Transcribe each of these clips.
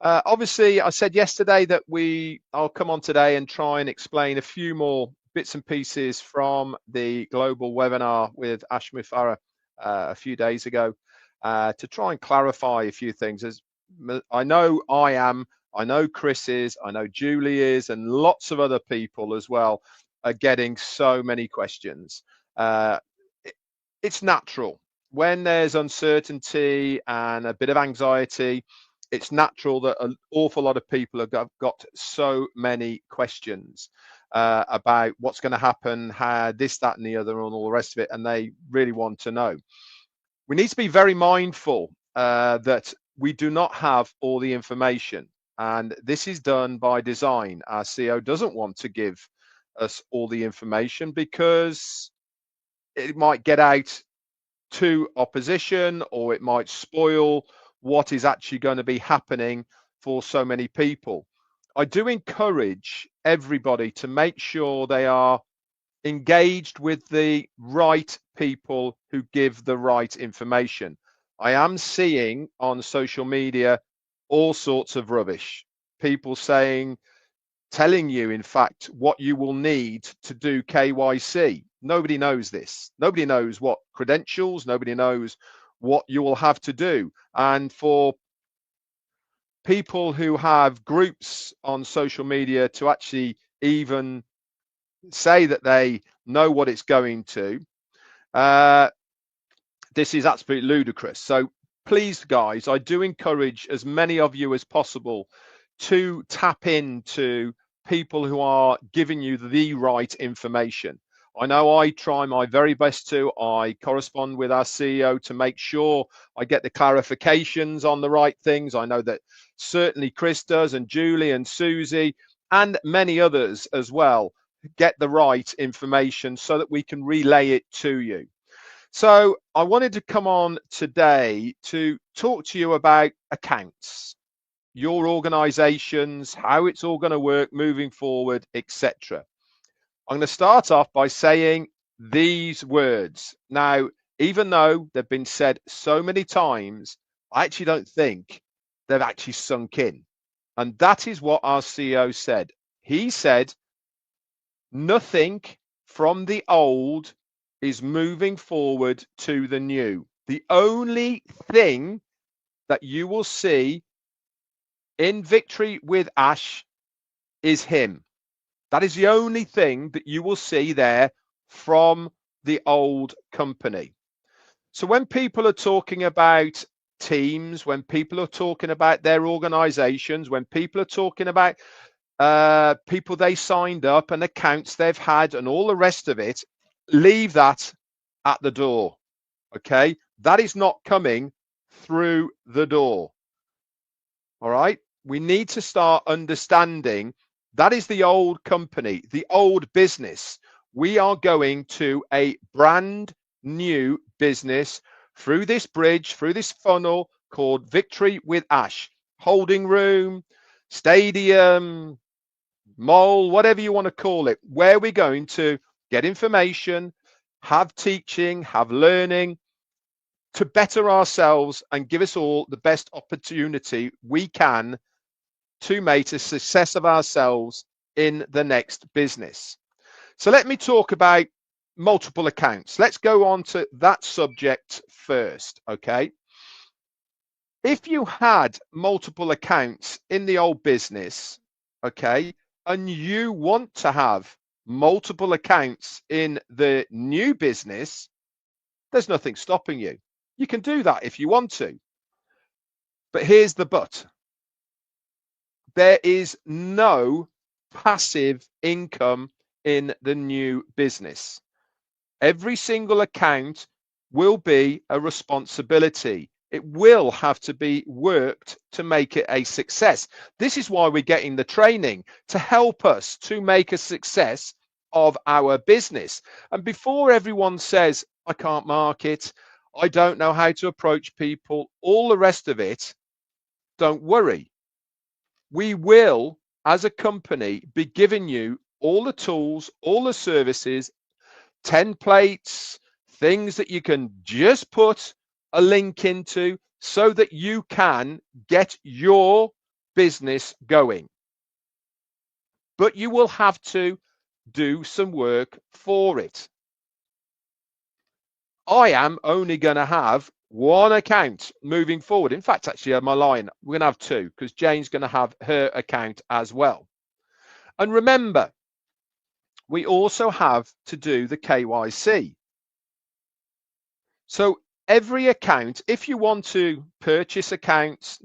Obviously, I said yesterday that I'll come on today and try and explain a few more bits and pieces from the global webinar with Ash Mufara a few days ago to try and clarify a few things. As I know I know Chris is, I know Julie is, and lots of other people as well are getting so many questions. It's natural when there's uncertainty and a bit of anxiety. It's natural that an awful lot of people have got so many questions about what's going to happen, how this, that, and the other, and all the rest of it, and they really want to know. We need to be very mindful that we do not have all the information, and this is done by design. Our CEO doesn't want to give us all the information because it might get out to opposition, or it might spoil what is actually going to be happening for so many people. I do encourage everybody to make sure they are engaged with the right people who give the right information. I am seeing on social media all sorts of rubbish. People telling you, in fact, what you will need to do KYC. Nobody knows this. Nobody knows what credentials, nobody knows what you will have to do. And for people who have groups on social media to actually even say that they know what it's going to, this is absolutely ludicrous. So please, guys, I do encourage as many of you as possible to tap into people who are giving you the right information. I know I try my very best to. I correspond with our CEO to make sure I get the clarifications on the right things. I know that certainly Chris does, and Julie and Susie and many others as well get the right information so that we can relay it to you. So I wanted to come on today to talk to you about accounts, your organizations, how it's all going to work moving forward, etc. I'm going to start off by saying these words. Now, even though they've been said so many times, I actually don't think they've actually sunk in. And that is what our CEO said. He said, nothing from the old is moving forward to the new. The only thing that you will see in Victory with Ash is him. That is the only thing that you will see there from the old company. So when people are talking about teams, when people are talking about their organizations, when people are talking about people they signed up and accounts they've had and all the rest of it, leave that at the door. Okay, that is not coming through the door. All right, we need to start understanding that is the old company, the old business. We are going to a brand new business through this bridge, through this funnel called Victory with Ash. Holding room, stadium, mall, whatever you want to call it, where we're going to get information, have teaching, have learning to better ourselves and give us all the best opportunity we can to make a success of ourselves in the next business. So let me talk about multiple accounts. Let's go on to that subject first, okay? If you had multiple accounts in the old business, okay, and you want to have multiple accounts in the new business, there's nothing stopping you. You can do that if you want to. But here's the but. There is no passive income in the new business. Every single account will be a responsibility. It will have to be worked to make it a success. This is why we're getting the training to help us to make a success of our business. And before everyone says, I can't market, I don't know how to approach people, all the rest of it, don't worry. We will, as a company, be giving you all the tools, all the services, templates, things that you can just put a link into so that you can get your business going. But you will have to do some work for it. I am only going to have one account moving forward. In fact, actually, on my line, we're going to have two because Jane's going to have her account as well. And remember, we also have to do the KYC. So every account, if you want to purchase accounts,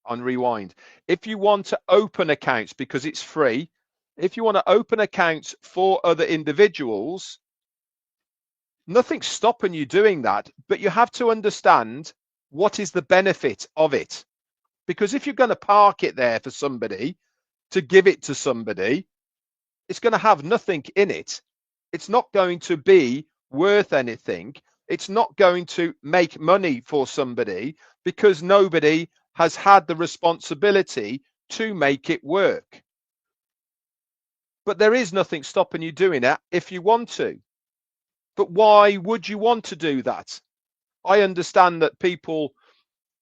on rewind. If you want to open accounts because it's free, if you want to open accounts for other individuals, nothing's stopping you doing that, but you have to understand what is the benefit of it. Because if you're going to park it there for somebody, to give it to somebody, it's going to have nothing in it. It's not going to be worth anything. It's not going to make money for somebody because nobody has had the responsibility to make it work. But there is nothing stopping you doing it if you want to. But why would you want to do that? I understand that people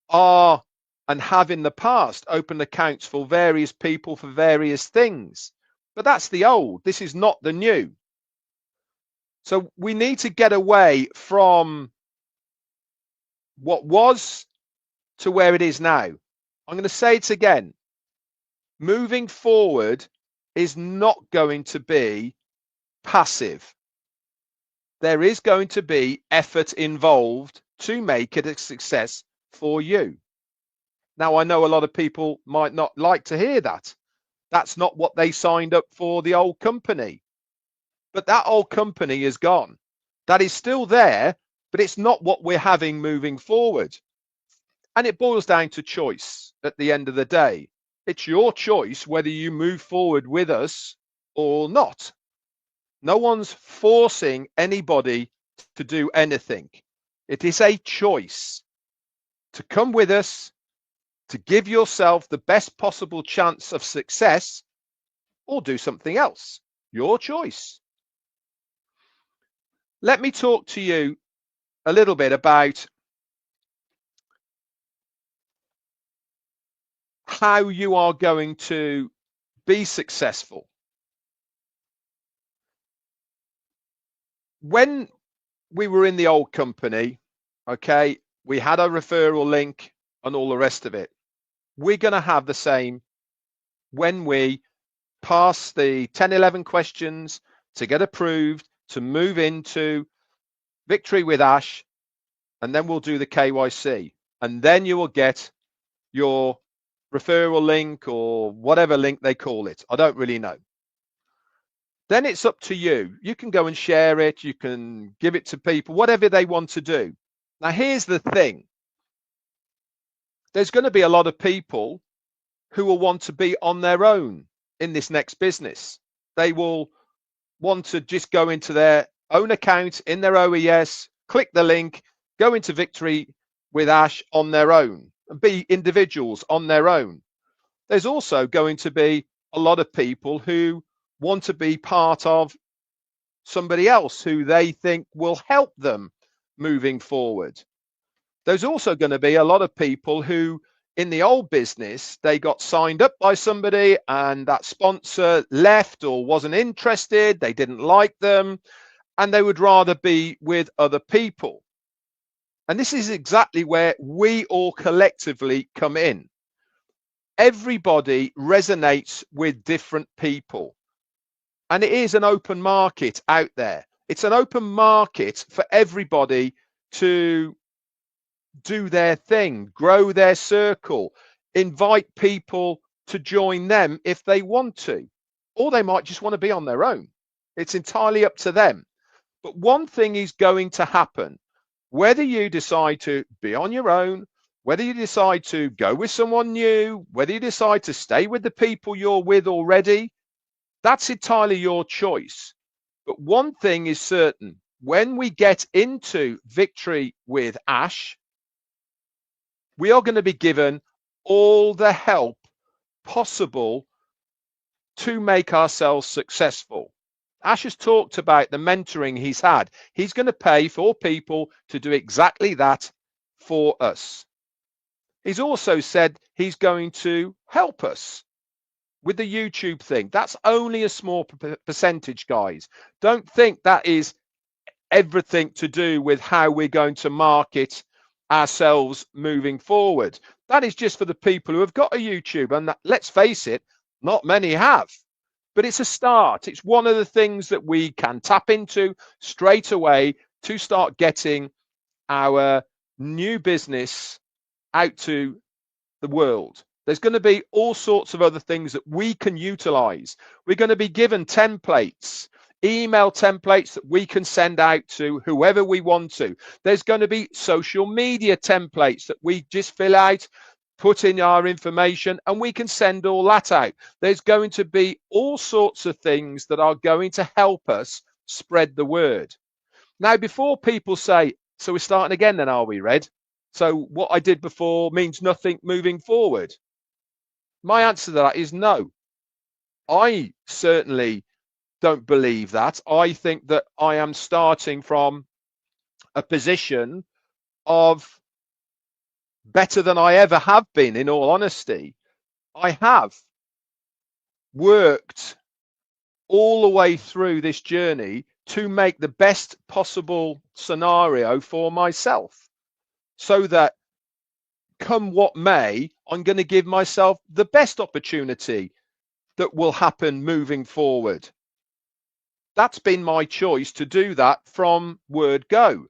are and have in the past opened accounts for various people for various things. But that's the old. This is not the new. So we need to get away from what was to where it is now. I'm going to say it again. Moving forward is not going to be passive. There is going to be effort involved to make it a success for you. Now, I know a lot of people might not like to hear that. That's not what they signed up for, the old company. But that old company is gone. That is still there, but it's not what we're having moving forward. And it boils down to choice at the end of the day. It's your choice whether you move forward with us or not. No one's forcing anybody to do anything. It is a choice to come with us, to give yourself the best possible chance of success, or do something else. Your choice. Let me talk to you a little bit about how you are going to be successful. When we were in the old company, okay, we had a referral link and all the rest of it. We're going to have the same when we pass the 10, 11 questions to get approved, to move into Victory with Ash, and then we'll do the KYC. And then you will get your referral link or whatever link they call it. I don't really know. Then it's up to you. You can go and share it. You can give it to people, whatever they want to do. Now, here's the thing. There's going to be a lot of people who will want to be on their own in this next business. They will want to just go into their own account in their OES, click the link, go into Victory with Ash on their own and be individuals on their own. There's also going to be a lot of people who want to be part of somebody else who they think will help them moving forward. There's also going to be a lot of people who in the old business, they got signed up by somebody and that sponsor left or wasn't interested. They didn't like them and they would rather be with other people. And this is exactly where we all collectively come in. Everybody resonates with different people. And it is an open market out there. It's an open market for everybody to do their thing, grow their circle, invite people to join them if they want to, or they might just want to be on their own. It's entirely up to them. But one thing is going to happen, whether you decide to be on your own, whether you decide to go with someone new, whether you decide to stay with the people you're with already, that's entirely your choice. But one thing is certain, when we get into Victory with Ash, we are going to be given all the help possible to make ourselves successful. Ash has talked about the mentoring he's had. He's going to pay for people to do exactly that for us. He's also said he's going to help us with the YouTube thing. That's only a small percentage, guys. Don't think that is everything to do with how we're going to market ourselves moving forward. That is just for the people who have got a YouTube. And that, let's face it, not many have. But it's a start. It's one of the things that we can tap into straight away to start getting our new business out to the world. There's going to be all sorts of other things that we can utilize. We're going to be given templates, email templates that we can send out to whoever we want to. There's going to be social media templates that we just fill out, put in our information, and we can send all that out. There's going to be all sorts of things that are going to help us spread the word. Now, before people say, so we're starting again then, are we, Red? So what I did before means nothing moving forward? My answer to that is no. I certainly don't believe that. I think that I am starting from a position of better than I ever have been, in all honesty. I have worked all the way through this journey to make the best possible scenario for myself, so that come what may, I'm going to give myself the best opportunity that will happen moving forward. That's been my choice to do that from word go.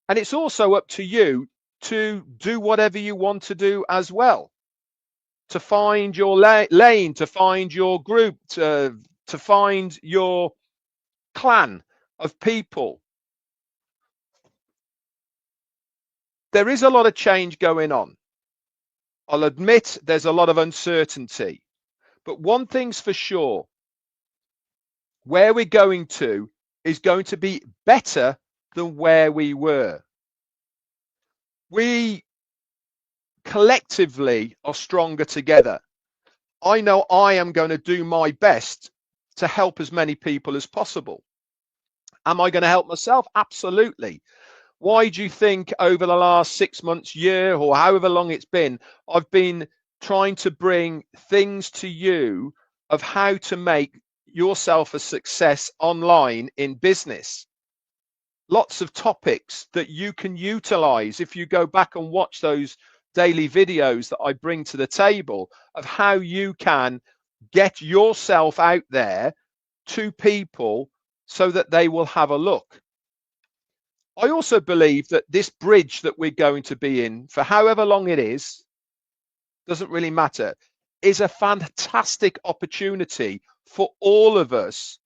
And it's also up to you to do whatever you want to do as well, to find your lane, to find your group, to find your clan of people. There is a lot of change going on. I'll admit there's a lot of uncertainty. But one thing's for sure, where we're going to is going to be better than where we were. We collectively are stronger together. I know I am going to do my best to help as many people as possible. Am I going to help myself? Absolutely. Why do you think over the last 6 months, year, or however long it's been, I've been trying to bring things to you of how to make yourself a success online in business? Lots of topics that you can utilize if you go back and watch those daily videos that I bring to the table of how you can get yourself out there to people so that they will have a look. I also believe that this bridge that we're going to be in for however long it is, doesn't really matter, is a fantastic opportunity for all of us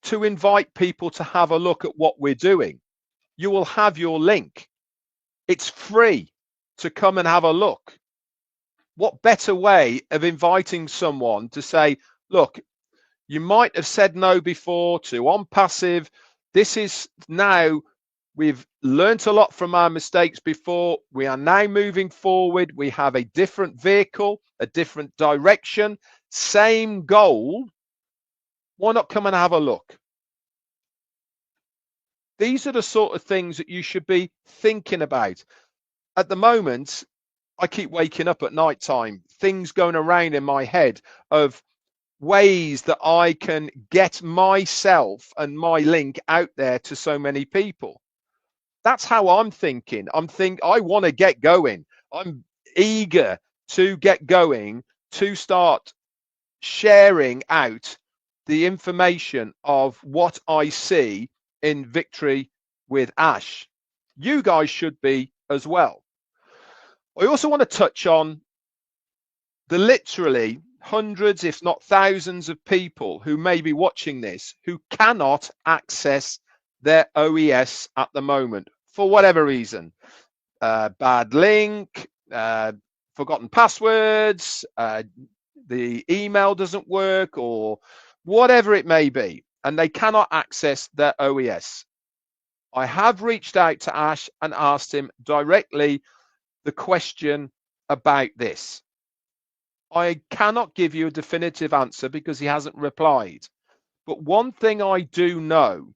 to invite people to have a look at what we're doing. You will have your link. It's free to come and have a look. What better way of inviting someone to say, look, you might have said no before to on passive. This is now, we've learnt a lot from our mistakes before. We are now moving forward. We have a different vehicle, a different direction, same goal. Why not come and have a look? These are the sort of things that you should be thinking about. At the moment, I keep waking up at night time, things going around in my head of ways that I can get myself and my link out there to so many people. That's how I'm thinking. I want to get going. I'm eager to get going, to start sharing out the information of what I see in Victory with Ash. You guys should be as well. I also want to touch on the literally hundreds, if not thousands of people who may be watching this who cannot access their OES at the moment for whatever reason. Bad link, forgotten passwords, the email doesn't work, or whatever it may be, and they cannot access their OES. I have reached out to Ash and asked him directly the question about this. I cannot give you a definitive answer because he hasn't replied. But one thing I do know,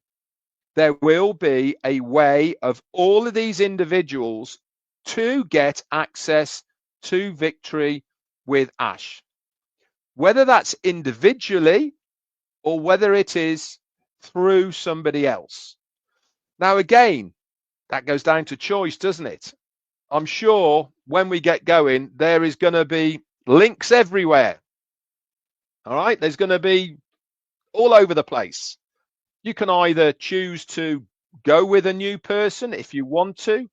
there will be a way of all of these individuals to get access to Victory with Ash, whether that's individually or whether it is through somebody else. Now, again, that goes down to choice, doesn't it? I'm sure when we get going, there is going to be links everywhere. All right. There's going to be all over the place. You can either choose to go with a new person if you want to,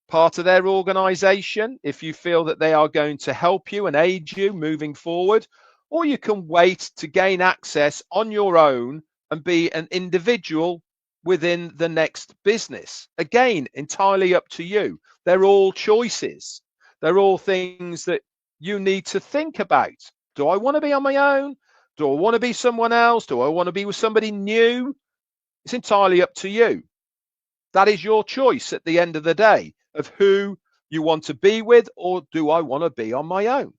part of their organization, if you feel that they are going to help you and aid you moving forward, or you can wait to gain access on your own and be an individual within the next business. Again, entirely up to you. They're all choices. They're all things that you need to think about. Do I want to be on my own? Do I want to be someone else? Do I want to be with somebody new? It's entirely up to you. That is your choice at the end of the day of who you want to be with, or do I want to be on my own?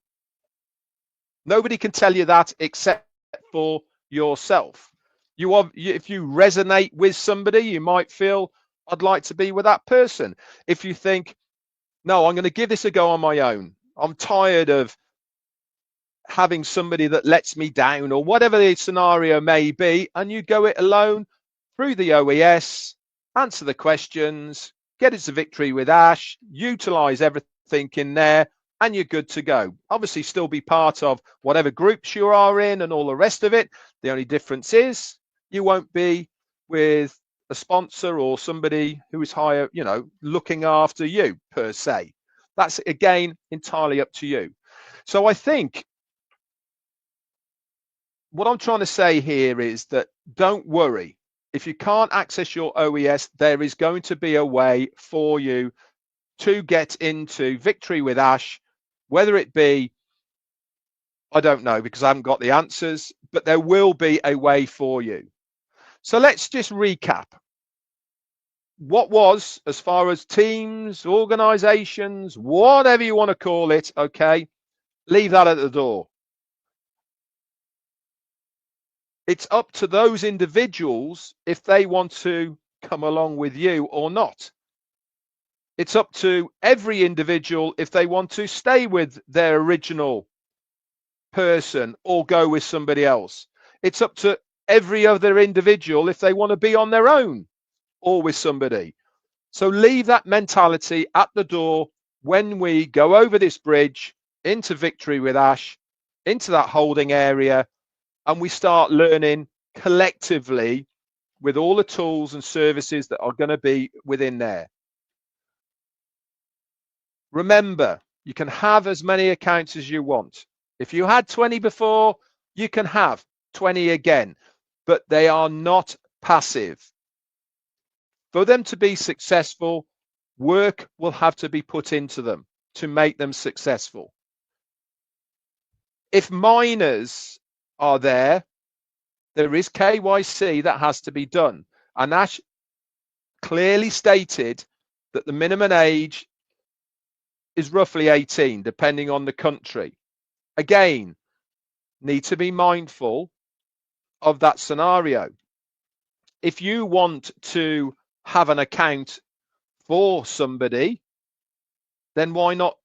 Nobody can tell you that except for yourself. If you resonate with somebody, you might feel, I'd like to be with that person. If you think, no, I'm going to give this a go on my own. I'm tired of having somebody that lets me down, or whatever the scenario may be, and you go it alone through the OES, answer the questions, get it to Victory with Ash, utilize everything in there, and you're good to go. Obviously, still be part of whatever groups you are in and all the rest of it. The only difference is you won't be with a sponsor or somebody who is higher, looking after you per se. That's, again, entirely up to you. So I think what I'm trying to say here is that don't worry. If you can't access your OES, there is going to be a way for you to get into Victory with Ash, whether it be, I don't know, because I haven't got the answers, but there will be a way for you. So let's just recap. What was, as far as teams, organizations, whatever you want to call it, okay, leave that at the door. It's up to those individuals if they want to come along with you or not. It's up to every individual if they want to stay with their original person or go with somebody else. It's up to every other individual if they want to be on their own or with somebody. So leave that mentality at the door when we go over this bridge into Victory with Ash, into that holding area, and we start learning collectively with all the tools and services that are going to be within there. Remember, you can have as many accounts as you want. If you had 20 before, you can have 20 again, but they are not passive. For them to be successful, work will have to be put into them to make them successful. If minors are there is KYC that has to be done. And Ash clearly stated that the minimum age is roughly 18, depending on the country. Again, need to be mindful of that scenario. If you want to have an account for somebody, then why not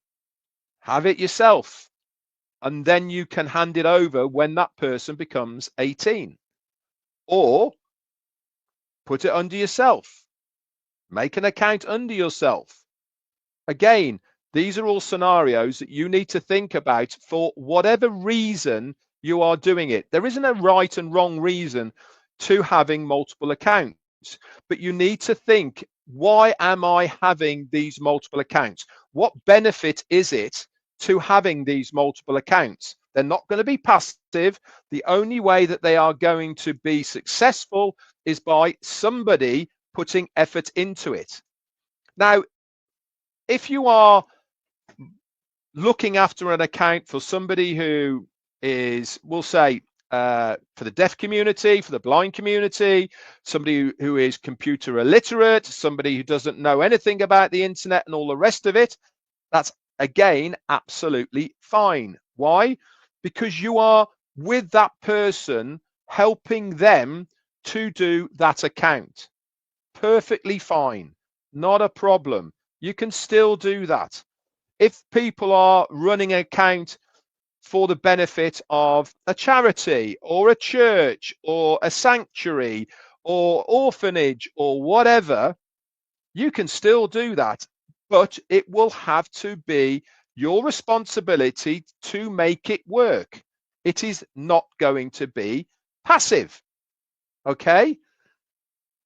have it yourself? And then you can hand it over when that person becomes 18. Or put it under yourself. Make an account under yourself. Again, these are all scenarios that you need to think about for whatever reason you are doing it. There isn't a right and wrong reason to having multiple accounts, but you need to think, why am I having these multiple accounts? What benefit is it to having these multiple accounts? They're not going to be passive. The only way that they are going to be successful is by somebody putting effort into it. Now, if you are looking after an account for somebody who is, we'll say, for the deaf community, for the blind community, somebody who is computer illiterate, somebody who doesn't know anything about the internet and all the rest of it, that's, again, absolutely fine. Why? Because you are with that person, helping them to do that account. Perfectly fine. Not a problem. You can still do that. If people are running an account for the benefit of a charity or a church or a sanctuary or orphanage or whatever, you can still do that, but it will have to be your responsibility to make it work. It is not going to be passive. Okay?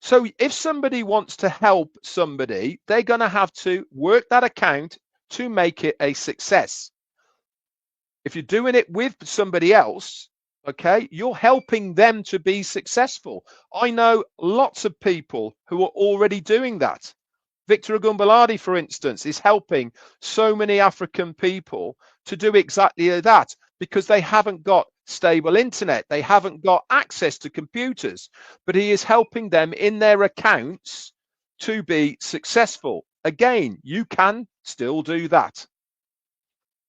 So if somebody wants to help somebody, they're going to have to work that account to make it a success. If you're doing it with somebody else, okay, you're helping them to be successful. I know lots of people who are already doing that. Victor Agumbaladi, for instance, is helping so many African people to do exactly that because they haven't got stable internet. They haven't got access to computers, but he is helping them in their accounts to be successful. Again, you can still do that.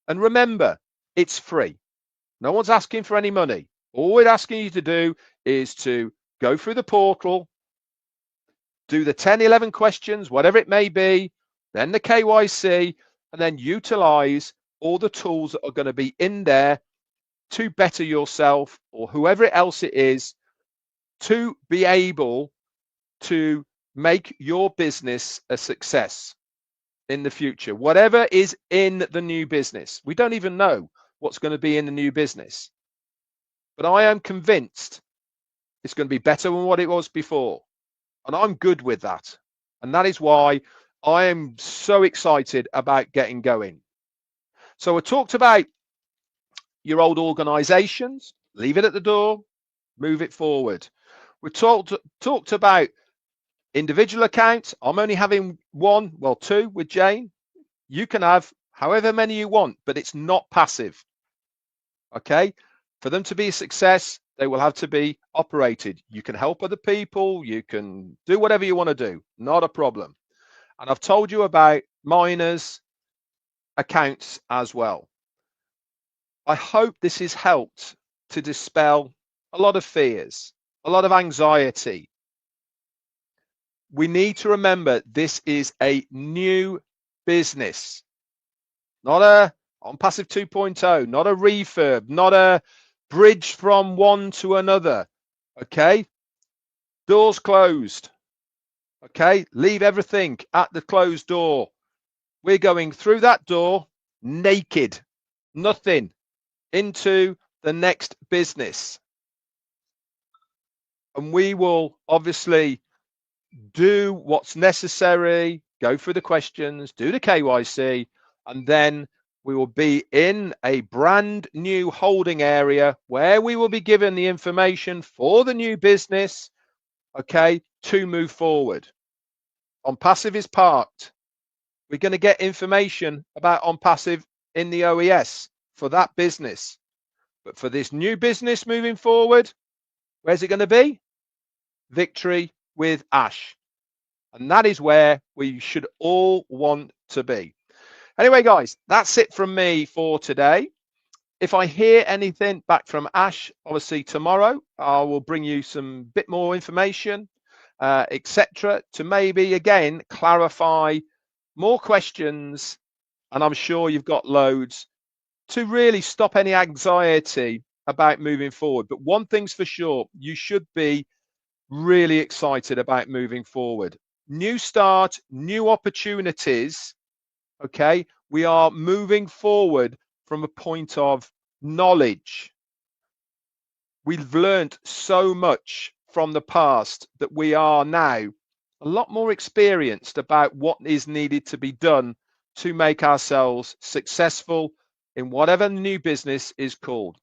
And remember, it's free. No one's asking for any money. All we're asking you to do is to go through the portal, do the 10, 11 questions, whatever it may be, then the KYC, and then utilize all the tools that are going to be in there to better yourself or whoever else it is to be able to make your business a success in the future. Whatever is in the new business, we don't even know what's going to be in the new business, but I am convinced it's going to be better than what it was before. And I'm good with that. And that is why I am so excited about getting going. So I talked about your old organizations, leave it at the door, move it forward. We talked about individual accounts. I'm only having one, well, two with Jane. You can have however many you want, but it's not passive. Okay? For them to be a success, they will have to be operated. You can help other people. You can do whatever you want to do. Not a problem. And I've told you about miners' accounts as well. I hope this has helped to dispel a lot of fears, a lot of anxiety. We need to remember this is a new business, not a on passive 2.0, not a refurb, not a bridge from one to another. Okay, doors closed. Okay, leave everything at the closed door. We're going through that door naked, nothing, into the next business. And we will obviously do what's necessary, go through the questions, do the KYC, and then we will be in a brand new holding area where we will be given the information for the new business, okay, to move forward. On passive is parked. We're going to get information about on passive in the OES for that business. But for this new business moving forward, where's it going to be? Victory with Ash. And that is where we should all want to be. Anyway, guys, that's it from me for today. If I hear anything back from Ash, obviously tomorrow, I will bring you some bit more information, etc., to maybe again clarify more questions. And I'm sure you've got loads to really stop any anxiety about moving forward. But one thing's for sure, you should be really excited about moving forward. New start, new opportunities. Okay, we are moving forward from a point of knowledge. We've learned so much from the past that we are now a lot more experienced about what is needed to be done to make ourselves successful in whatever new business is called.